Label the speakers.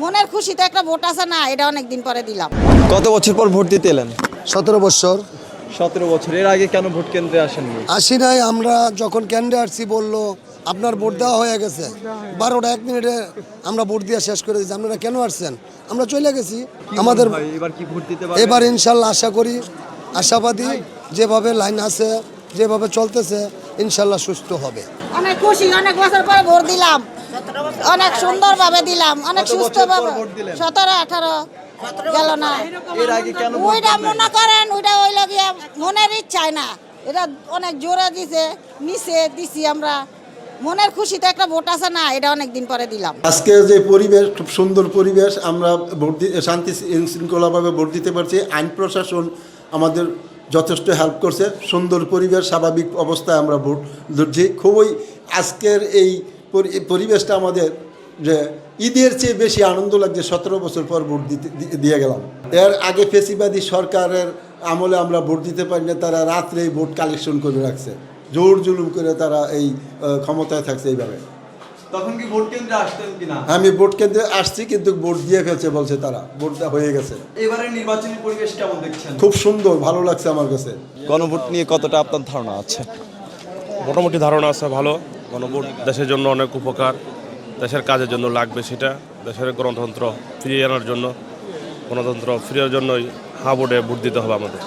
Speaker 1: মনের খুশিতে একটা ভোট আছে না, এটা অনেক দিন পরে দিলাম।
Speaker 2: কত বছর পর ভোট দিতে এলেন?
Speaker 3: 17 বছর।
Speaker 2: 17 বছর। এর আগে কেন ভোট কেন্দ্রে আসেননি?
Speaker 3: আসি নাই, আমরা যখন কেন্দ্রে আসছি বললো আপনার ভোট দেওয়া হয়ে গেছে। 12টা 1 মিনিটে আমরা ভোট দিয়ে শেষ করে দিচ্ছি। আপনারা কেন আসছেন? আমরা চলে গেছি। আমাদের
Speaker 2: এবার কি ভোট দিতে পারবেন?
Speaker 3: এবার ইনশাল্লাহ আশা করি, আশাবাদী, যেভাবে লাইন আছে, যেভাবে চলতেছে ইনশাল্লাহ সুস্থ হবে।
Speaker 1: অনেক খুশি, অনেক বছর পরে ভোট দিলাম, অনেক সুন্দরভাবে দিলাম, অনেক সুস্থভাবে। 17 18 গেল না।
Speaker 2: এর আগে কেন ভোট
Speaker 1: ওইটা
Speaker 2: দেননি?
Speaker 1: মনে করেন ওইটা ওই লাগিয়া মনের ইচ্ছায় না, এটা অনেক জোরে দিছে, নিচে দিছি আমরা। মনের খুশিতে একটা ভোট আছে না, এটা অনেক দিন পরে দিলাম।
Speaker 4: আজকে যে পরিবেশ, খুব সুন্দর পরিবেশ, আমরা শান্তি শৃঙ্খলাভাবে ভোট দিতে পারছি। আইন প্রশাসন আমাদের যথেষ্ট হেল্প করছে। সুন্দর পরিবেশ, স্বাভাবিক অবস্থায় আমরা ভোট দিচ্ছি। খুবই আজকের এই পরিবেশটা আমাদের যে ঈদের চেয়ে বেশি আনন্দ লাগছে। 17 বছর পর ভোট দিয়ে গেলাম। এর আগে ফেসিবাদী সরকারের আমলে আমরা ভোট দিতে পারি না, তারা রাত্রেই ভোট কালেকশন করে রাখছে, জোর জুলুম করে তারা এই ক্ষমতায় থাকছে এইভাবে।
Speaker 2: তখন কি ভোট কেন্দ্রে আসতেন কিনা?
Speaker 4: আমি ভোট কেন্দ্রে আসছি, কিন্তু ভোট দিয়ে ফেলছে বলছে তারা, ভোটটা হয়ে গেছে।
Speaker 2: এবারে নির্বাচনী পরিবেশ কেমন দেখছেন?
Speaker 4: খুব সুন্দর, ভালো লাগছে আমার কাছে।
Speaker 2: গণভোট নিয়ে কতটা আপনার ধারণা আছে?
Speaker 5: মোটামুটি ধারণা আছে ভালো। গণভোট দেশের জন্য অনেক উপকার, দেশের কাজের জন্য লাগবে সেটা। দেশের গণতন্ত্র ফিরিয়ে আনার জন্য, গণতন্ত্র ফিরিয়ে জন্যই হ্যাঁ ভোটে ভোট দিতে হবে আমাদের।